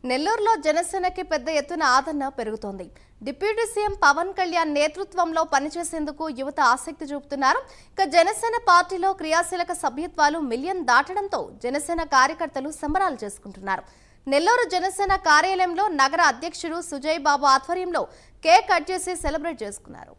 నెల్లూరులో జనసేనకి పెద్ద ఎత్తున ఆదరణ పెరుగుతోంది. డిప్యూటీ సీఎం పవన్ కళ్యాణ్ నేతృత్వంలో పనిచేసేందుకు యువత ఆసక్తి చూపుతున్నారు. ఇక జనసేన పార్టీలో క్రియాశీలక సభ్యత్వాలు మిలియన్ దాటడంతో జనసేన కార్యకర్తలు సంబరాలు చేసుకుంటున్నారు. నెల్లూరు జనసేన కార్యాలయంలో నగర అధ్యక్షుడు సుజయ్ బాబు ఆధ్వర్యంలో కేక్ కట్ చేసి సెలబ్రేట్ చేసుకున్నారు.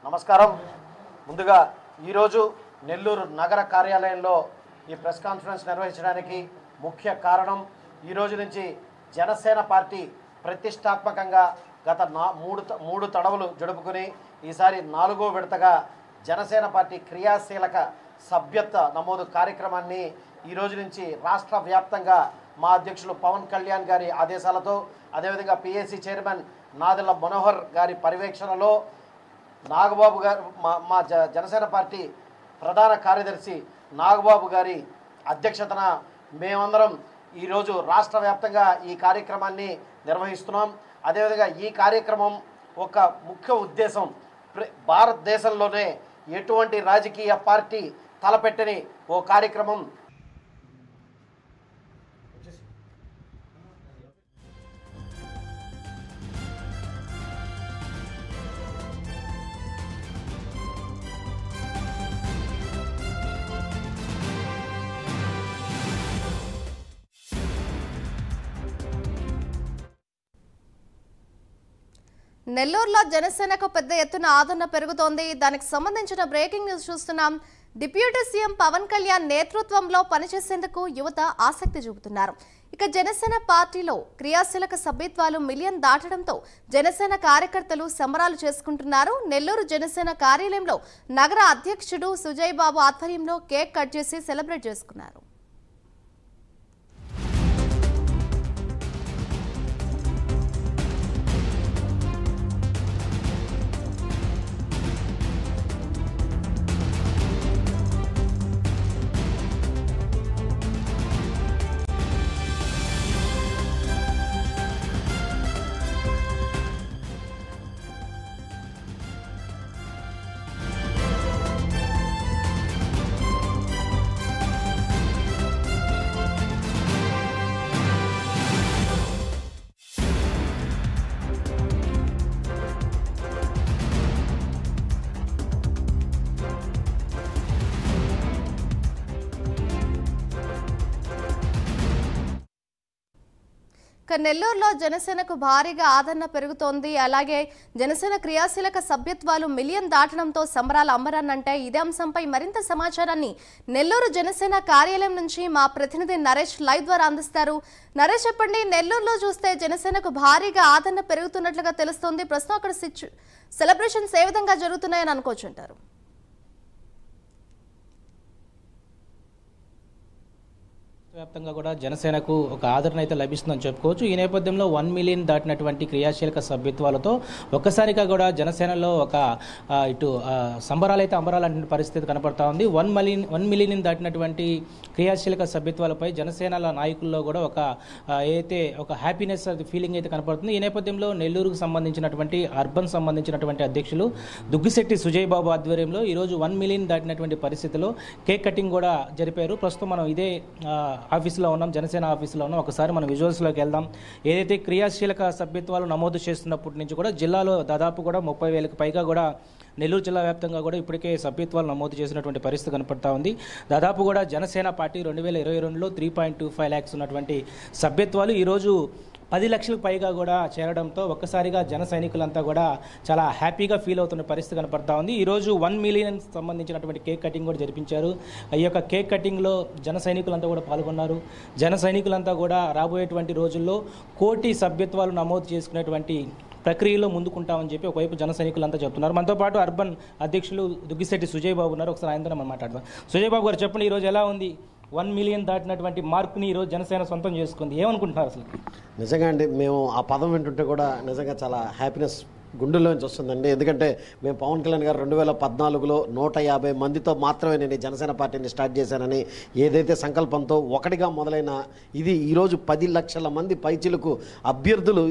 నమస్కారం. ముందుగా ఈరోజు నెల్లూరు నగర కార్యాలయంలో ఈ ప్రెస్ కాన్ఫరెన్స్ నిర్వహించడానికి ముఖ్య కారణం, ఈరోజు నుంచి జనసేన పార్టీ ప్రతిష్టాత్మకంగా గత మూడు తడవలు జరుపుకుని ఈసారి 4వ విడతగా జనసేన పార్టీ క్రియాశీలక సభ్యత్వ నమోదు కార్యక్రమాన్ని ఈరోజు నుంచి రాష్ట్ర వ్యాప్తంగా మా అధ్యక్షులు పవన్ కళ్యాణ్ గారి ఆదేశాలతో, అదేవిధంగా పిఏసీ చైర్మన్ నాదెళ్ల మనోహర్ గారి పర్యవేక్షణలో నాగబాబు గారు మా జనసేన పార్టీ ప్రధాన కార్యదర్శి నాగబాబు గారి అధ్యక్షతన మేమందరం ఈరోజు రాష్ట్ర వ్యాప్తంగా ఈ కార్యక్రమాన్ని నిర్వహిస్తున్నాం. అదేవిధంగా ఈ కార్యక్రమం ఒక ముఖ్య ఉద్దేశం, భారతదేశంలోనే ఎటువంటి రాజకీయ పార్టీ తలపెట్టని ఓ కార్యక్రమం. నెల్లూరులో జనసేనకు పెద్ద ఎత్తున ఆదరణ పెరుగుతోంది. దానికి సంబంధించిన బ్రేకింగ్ న్యూస్ చూస్తున్నాం. డిప్యూటీ సీఎం పవన్ కళ్యాణ్ నేతృత్వంలో పనిచేసేందుకు యువత ఆసక్తి చూపుతున్నారు. ఇక జనసేన పార్టీలో క్రియాశీలక సభ్యత్వాలు మిలియన్ దాటడంతో జనసేన కార్యకర్తలు సంబరాలు చేసుకుంటున్నారు. నెల్లూరు జనసేన కార్యాలయంలో నగర అధ్యక్షుడు సుజయ్ బాబు ఆధ్వర్యంలో కేక్ కట్ చేసి సెలబ్రేట్ చేసుకున్నారు. నెల్లూరులో జనసేనకు భారీగా ఆదరణ పెరుగుతోంది. అలాగే జనసేన క్రియాశీలక సభ్యత్వాలు మిలియన్ దాటడంతో సంబరాల అంబరాన్నంటే ఇదే అంశంపై మరింత సమాచారాన్ని నెల్లూరు జనసేన కార్యాలయం నుంచి మా ప్రతినిధి నరేష్ లైవ్ ద్వారా అందిస్తారు. నరేష్, చెప్పండి, నెల్లూరులో చూస్తే జనసేనకు భారీగా ఆదరణ పెరుగుతున్నట్లుగా తెలుస్తోంది. ప్రస్తుతం అక్కడ సెలబ్రేషన్స్ ఏ విధంగా జరుగుతున్నాయని అనుకోవచ్చు అంటారు? వ్యాప్తంగా కూడా జనసేనకు ఒక ఆదరణ అయితే లభిస్తుందని చెప్పుకోవచ్చు. ఈ నేపథ్యంలో 1 మిలియన్ దాటినటువంటి క్రియాశీలక సభ్యత్వాలతో ఒక్కసారిగా కూడా జనసేనలో ఒక ఇటు సంబరాలు అయితే అంబరాలంటే పరిస్థితి కనపడతా ఉంది. 1 మిలియన్ దాటినటువంటి క్రియాశీలక సభ్యత్వాలపై జనసేనల నాయకుల్లో కూడా అయితే ఒక హ్యాపీనెస్ ఫీలింగ్ అయితే కనపడుతుంది. ఈ నేపథ్యంలో నెల్లూరుకు సంబంధించినటువంటి అర్బన్ సంబంధించినటువంటి అధ్యక్షులు దుగ్గిశెట్టి సుజయ్ బాబు ఆధ్వర్యంలో ఈరోజు 1 మిలియన్ దాటినటువంటి పరిస్థితిలో కేక్ కటింగ్ కూడా జరిపారు. ప్రస్తుతం మనం ఇదే ఆఫీసులో ఉన్నాం, జనసేన ఆఫీసులో ఉన్నాం. ఒకసారి మనం విజువల్స్లోకి వెళ్దాం. ఏదైతే క్రియాశీలక సభ్యత్వాలు నమోదు చేస్తున్నప్పటి నుంచి కూడా జిల్లాలో దాదాపు కూడా 30,000కి పైగా కూడా నెల్లూరు జిల్లా వ్యాప్తంగా కూడా ఇప్పటికే సభ్యత్వాలు నమోదు చేసినటువంటి పరిస్థితి కనపడతా ఉంది. దాదాపు కూడా జనసేన పార్టీ 2022లో 3.25 lakhs ఉన్నటువంటి సభ్యత్వాలు ఈరోజు 10 లక్షలకు పైగా కూడా చేరడంతో ఒక్కసారిగా జన సైనికులంతా కూడా చాలా హ్యాపీగా ఫీల్ అవుతున్న పరిస్థితి కనపడతా ఉంది. ఈరోజు 1 మిలియన్ సంబంధించినటువంటి కేక్ కటింగ్ కూడా జరిపించారు. ఈ యొక్క కేక్ కటింగ్లో జన సైనికులంతా కూడా పాల్గొన్నారు. జన సైనికులంతా కూడా రాబోయేటువంటి రోజుల్లో 1 కోటి సభ్యత్వాలు నమోదు చేసుకునేటువంటి ప్రక్రియలో ముందుకుంటామని చెప్పి ఒకవైపు జన సైనికులంతా చెప్తున్నారు. మనతో పాటు అర్బన్ అధ్యక్షులు దుగ్గిశెట్టి సుజయ్ బాబు ఉన్నారు. ఒకసారి ఆయనతో మనం మాట్లాడదాం. సుజయ్ బాబు గారు, చెప్పండి, ఈరోజు ఎలా ఉంది? 1 మిలియన్ దాటినటువంటి మార్కుని ఈరోజు జనసేన సొంతం చేసుకుంది. ఏమనుకుంటున్నారు అసలు? నిజంగా అండి, మేము ఆ పదం వింటుంటే కూడా నిజంగా చాలా హ్యాపీనెస్ గుండెల్లోంచి వస్తుందండి. ఎందుకంటే మేము పవన్ కళ్యాణ్ గారు 2014లో 150 మందితో మాత్రమే నేను జనసేన పార్టీని స్టార్ట్ చేశానని ఏదైతే సంకల్పంతో ఒకటిగా మొదలైన ఇది ఈరోజు 10 లక్షల మంది పైచిలకు అభ్యర్థులు,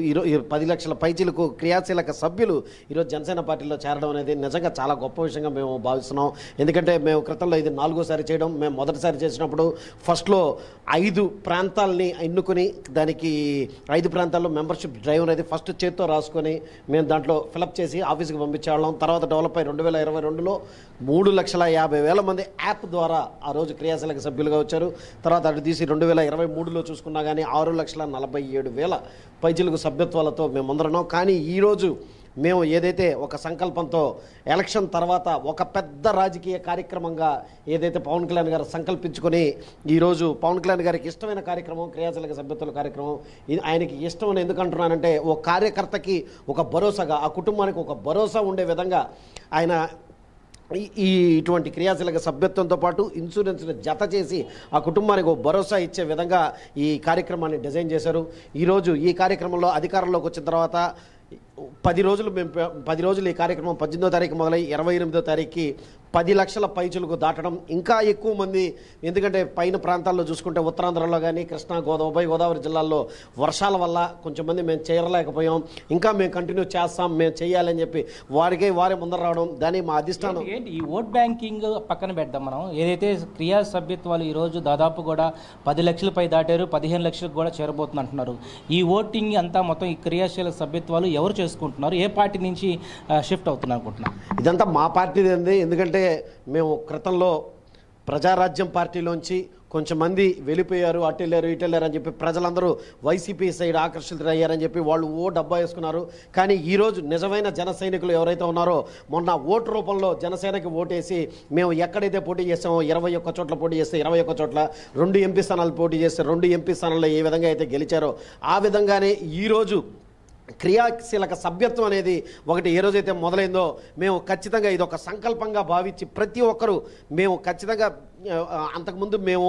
10 లక్షల పైచిలకు క్రియాశీలక సభ్యులు ఈరోజు జనసేన పార్టీలో చేరడం అనేది నిజంగా చాలా గొప్ప విషయంగా మేము భావిస్తున్నాం. ఎందుకంటే మేము క్రితంలో ఇది 4వసారి చేయడం. మేము మొదటిసారి చేసినప్పుడు ఫస్ట్లో 5 ప్రాంతాలని ఎన్నుకొని దానికి 5 ప్రాంతాల్లో మెంబర్షిప్ డ్రైవ్ అనేది ఫస్ట్ చేత్తో రాసుకొని మేము దాంట్లో ఫిలప్ చేసి ఆఫీస్కి పంపించేవాళ్ళం. తర్వాత డెవలప్ అయ్యి 2022లో 3,50,000 మంది యాప్ ద్వారా ఆ రోజు క్రియాశీలక సభ్యులుగా వచ్చారు. తర్వాత అటు తీసి 2023లో చూసుకున్నా కానీ 6,47,000 పైచిలకు సభ్యత్వాలతో మేము అందరం. కానీ ఈరోజు మేము ఏదైతే ఒక సంకల్పంతో ఎలక్షన్ తర్వాత ఒక పెద్ద రాజకీయ కార్యక్రమంగా ఏదైతే పవన్ కళ్యాణ్ గారు సంకల్పించుకొని ఈరోజు పవన్ కళ్యాణ్ గారికి ఇష్టమైన కార్యక్రమం క్రియాశీలక సభ్యత్వాల కార్యక్రమం. ఆయనకి ఇష్టం అని ఎందుకు అంటున్నానంటే ఓ కార్యకర్తకి ఒక భరోసాగా, ఆ కుటుంబానికి ఒక భరోసా ఉండే విధంగా ఆయన ఇటువంటి క్రియాశీలక సభ్యత్వంతో పాటు ఇన్సూరెన్స్ని జత చేసి ఆ కుటుంబానికి ఒక భరోసా ఇచ్చే విధంగా ఈ కార్యక్రమాన్ని డిజైన్ చేశారు. ఈరోజు ఈ కార్యక్రమంలో అధికారంలోకి వచ్చిన తర్వాత 10 రోజులు ఈ కార్యక్రమం 18వ తారీఖు మొదలై 28వ తారీఖుకి 10 లక్షల పైచులకు దాటడం, ఇంకా ఎక్కువ మంది. ఎందుకంటే పైన ప్రాంతాల్లో చూసుకుంటే ఉత్తరాంధ్రలో కానీ కృష్ణా ఉభయ గోదావరి జిల్లాల్లో వర్షాల వల్ల కొంచెం మంది మేము చేరలేకపోయాం. ఇంకా మేము కంటిన్యూ చేస్తాం, మేము చేయాలని చెప్పి వారే ముందర రావడం, దాని మా అధిష్టానం. ఏంటి ఈ ఓట్ బ్యాంకింగ్ పక్కన పెడదాం. మనం ఏదైతే క్రియా సభ్యత్వాలు ఈరోజు దాదాపు కూడా 10 లక్షల పై దాటారు, 15 లక్షలకు కూడా చేరబోతుంది అంటున్నారు. ఈ ఓటింగ్ అంతా మొత్తం ఈ క్రియాశీల సభ్యత్వాలు ఎవరు చేసుకుంటున్నారు, ఏ పార్టీ నుంచి షిఫ్ట్ అవుతున్నారు అనుకుంటున్నారు? ఇదంతా మా పార్టీది అండి. ఎందుకంటే మేము క్రితంలో ప్రజారాజ్యం పార్టీలోంచి కొంచెం మంది వెళ్ళిపోయారు, అటెళ్ళారు ఇటెళ్ళారు అని చెప్పి ప్రజలందరూ వైసీపీ సైడ్ ఆకర్షితులయ్యారని చెప్పి వాళ్ళు డబ్బా వేసుకున్నారు. కానీ ఈరోజు నిజమైన జన సైనికులు ఎవరైతే ఉన్నారో మొన్న ఓటు రూపంలో జనసేనకి ఓటేసి మేము ఎక్కడైతే పోటీ చేస్తామో 21 చోట్ల పోటీ చేస్తే 21 చోట్ల 2 ఎంపీ స్థానాలు పోటీ చేస్తే 2 ఎంపీ స్థానాల్లో ఏ విధంగా అయితే గెలిచారో ఆ విధంగానే ఈరోజు క్రియాశీలక సభ్యత్వం అనేది ఒకటి ఏ రోజైతే మొదలైందో మేము ఖచ్చితంగా ఇది ఒక సంకల్పంగా భావించి ప్రతి ఒక్కరూ మేము ఖచ్చితంగా అంతకుముందు మేము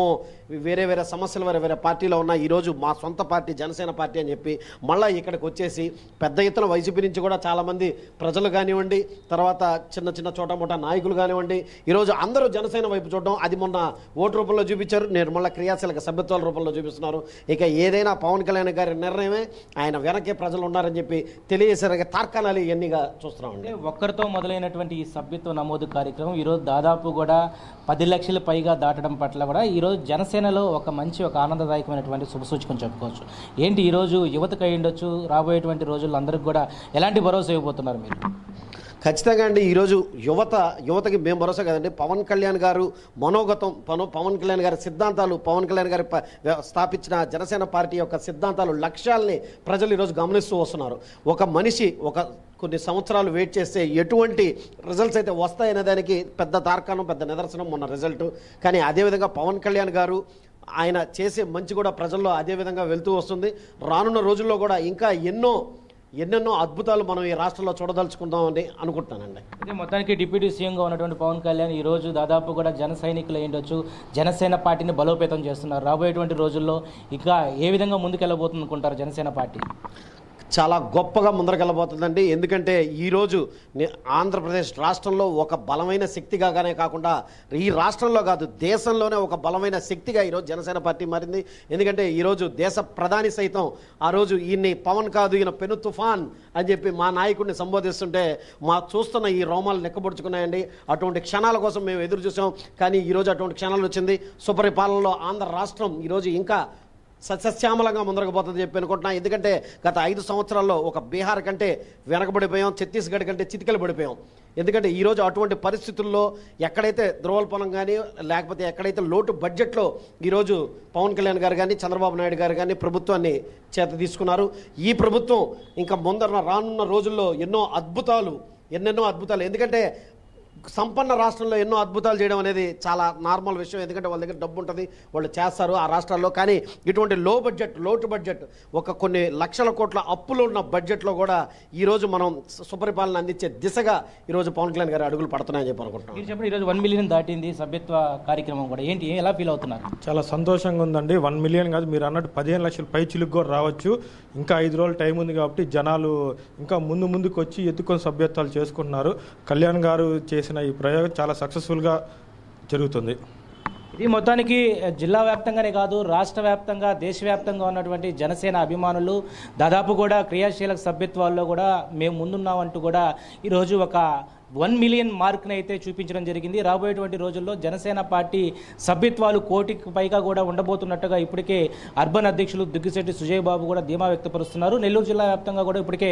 వేరే సమస్యలు వేరే పార్టీలో ఉన్న ఈరోజు మా సొంత పార్టీ జనసేన పార్టీ అని చెప్పి మళ్ళీ ఇక్కడికి వచ్చేసి పెద్ద ఎత్తున వైసీపీ నుంచి కూడా చాలామంది ప్రజలు కానివ్వండి, తర్వాత చిన్న చోటమోటా నాయకులు కానివ్వండి, ఈరోజు అందరూ జనసేన వైపు చూడడం, అది మొన్న ఓటు రూపంలో చూపించారు, నేను మళ్ళీ క్రియాశీలక సభ్యత్వాల రూపంలో చూపిస్తున్నారు. ఇక ఏదైనా పవన్ కళ్యాణ్ గారి నిర్ణయమే, ఆయన వెనకే ప్రజలు ఉన్నారని చెప్పి తెలియజేశారు. తార్కాణాలు ఇవన్నీగా చూస్తున్నామండి. ఒక్కరితో మొదలైనటువంటి ఈ సభ్యత్వ నమోదు కార్యక్రమం ఈరోజు దాదాపు కూడా 10 లక్షల పైగా దాటడం పట్ల కూడా ఈరోజు జనసేనలో ఒక ఆనందదాయకమైనటువంటి శుభసూచకం చెప్పుకోవచ్చు. ఏంటి ఈరోజు యువతకు అయి ఉండొచ్చు, రాబోయేటువంటి రోజుల్లో అందరికి కూడా ఎలాంటి భరోసా ఇవ్వబోతున్నారు మీరు? ఖచ్చితంగా అండి. ఈరోజు యువతకి మేము భరోసా కదండి. పవన్ కళ్యాణ్ గారు మనోగతం, పవన్ కళ్యాణ్ గారి సిద్ధాంతాలు, పవన్ కళ్యాణ్ గారి స్థాపించిన జనసేన పార్టీ యొక్క సిద్ధాంతాలు, లక్ష్యాలని ప్రజలు ఈరోజు గమనిస్తూ వస్తున్నారు. ఒక మనిషి కొన్ని సంవత్సరాలు వెయిట్ చేస్తే ఎటువంటి రిజల్ట్స్ అయితే వస్తాయనే దానికి పెద్ద తార్కాణం, పెద్ద నిదర్శనం మొన్న రిజల్ట్. కానీ అదేవిధంగా పవన్ కళ్యాణ్ గారు ఆయన చేసే మంచి కూడా ప్రజల్లో అదేవిధంగా వెళ్తూ వస్తుంది. రానున్న రోజుల్లో కూడా ఇంకా ఎన్నెన్నో అద్భుతాలు మనం ఈ రాష్ట్రంలో చూడదలుచుకుందామని అనుకుంటున్నానండి. అదే మొత్తానికి డిప్యూటీ సీఎంగా ఉన్నటువంటి పవన్ కళ్యాణ్ ఈరోజు దాదాపు కూడా జన సైనికులు అయ్యుండొచ్చు, జనసేన పార్టీని బలోపేతం చేస్తున్నారు. రాబోయేటువంటి రోజుల్లో ఇంకా ఏ విధంగా ముందుకెళ్ళబోతుంది అనుకుంటారు జనసేన పార్టీ? చాలా గొప్పగా ముందరకెళ్ళబోతుందండి. ఎందుకంటే ఈరోజు ఆంధ్రప్రదేశ్ రాష్ట్రంలో ఒక బలమైన శక్తిగానే కాకుండా ఈ రాష్ట్రంలో కాదు దేశంలోనే ఒక బలమైన శక్తిగా ఈరోజు జనసేన పార్టీ మారింది. ఎందుకంటే ఈరోజు దేశ ప్రధాని సైతం ఆ రోజు ఈయన్ని పవన్ కాదు ఈయన పెను తుఫాన్ అని చెప్పి మా నాయకుడిని సంబోధిస్తుంటే మా చూస్తున్న ఈ రోమాలు నెక్కబొడుచుకున్నాయండి. అటువంటి క్షణాల కోసం మేము ఎదురు చూసాం. కానీ ఈరోజు అటువంటి క్షణాలు వచ్చింది. సుపరిపాలనలో ఆంధ్ర రాష్ట్రం ఈరోజు ఇంకా సస్యశ్యామలంగా ముందరకపోతుంది చెప్పి అనుకుంటున్నా. ఎందుకంటే గత 5 సంవత్సరాల్లో ఒక బీహార్ కంటే వెనకబడిపోయాం, ఛత్తీస్గఢ్ కంటే చితికలు పడిపోయాం. ఎందుకంటే ఈరోజు అటువంటి పరిస్థితుల్లో ఎక్కడైతే ద్రోవల్పనం కానీ లేకపోతే ఎక్కడైతే లోటు బడ్జెట్లో ఈరోజు పవన్ కళ్యాణ్ గారు కానీ చంద్రబాబు నాయుడు గారు కానీ ప్రభుత్వాన్ని చేత తీసుకున్నారు. ఈ ప్రభుత్వం ఇంకా రానున్న రోజుల్లో ఎన్నెన్నో అద్భుతాలు. ఎందుకంటే సంపన్న రాష్ట్రంలో ఎన్నో అద్భుతాలు చేయడం అనేది చాలా నార్మల్ విషయం. ఎందుకంటే వాళ్ళ దగ్గర డబ్బు ఉంటుంది, వాళ్ళు చేస్తారు ఆ రాష్ట్రాల్లో. కానీ ఇటువంటి లోటు బడ్జెట్ కొన్ని లక్షల కోట్ల అప్పులు ఉన్న బడ్జెట్లో కూడా ఈరోజు మనం సుపరిపాలన అందించే దిశగా ఈరోజు పవన్ కళ్యాణ్ గారు అడుగులు పడుతున్నాయని చెప్పి అనుకుంటున్నాం. మీరు చెప్పండి, ఈరోజు 1 మిలియన్ దాటింది సభ్యత్వ కార్యక్రమం కూడా, ఏంటి ఎలా ఫీల్ అవుతున్నారు? చాలా సంతోషంగా ఉందండి. 1 మిలియన్ కాదు, మీరు అన్నట్టు 15 లక్షల పై చిలుకు కూడా రావచ్చు. ఇంకా 5 రోజులు టైం ఉంది కాబట్టి జనాలు ఇంకా ముందుకు వచ్చి ఎత్తుకొని సభ్యత్వాలు చేసుకుంటున్నారు. కళ్యాణ్ గారు చేసిన ఈ ప్రయోగం చాలా సక్సెస్ఫుల్గా జరుగుతుంది. ఇది మొత్తానికి జిల్లా వ్యాప్తంగానే కాదు, రాష్ట్ర వ్యాప్తంగా దేశవ్యాప్తంగా ఉన్నటువంటి జనసేన అభిమానులు దాదాపు కూడా క్రియాశీలక సభ్యత్వాల్లో కూడా మేము ముందున్నామంటూ కూడా ఈరోజు ఒక 1 మిలియన్ మార్క్ని అయితే చూపించడం జరిగింది. రాబోయేటువంటి రోజుల్లో జనసేన పార్టీ సభ్యత్వాలు 1 కోటికి పైగా కూడా ఉండబోతున్నట్టుగా ఇప్పటికే అర్బన్ అధ్యక్షులు దుగ్గిశెట్టి సుజయ్ బాబు కూడా ధీమా వ్యక్తపరుస్తున్నారు. నెల్లూరు జిల్లా వ్యాప్తంగా కూడా ఇప్పటికే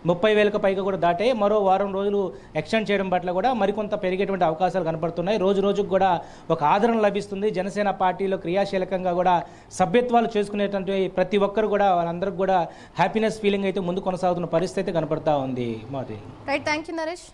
30,000కు పైగా కూడా దాటాయి. మరో వారం రోజులు ఎక్స్టెండ్ చేయడం పట్ల కూడా మరికొంత పెరిగేటువంటి అవకాశాలు కనపడుతున్నాయి. రోజుకు కూడా ఒక ఆదరణ లభిస్తుంది. జనసేన పార్టీలో క్రియాశీలకంగా కూడా సభ్యత్వాలు చేసుకునేటువంటి ప్రతి ఒక్కరు కూడా వాళ్ళందరికీ కూడా హ్యాపీనెస్ ఫీలింగ్ అయితే ముందు కొనసాగుతున్న పరిస్థితి కనపడతా ఉంది. Right, thank you Naresh.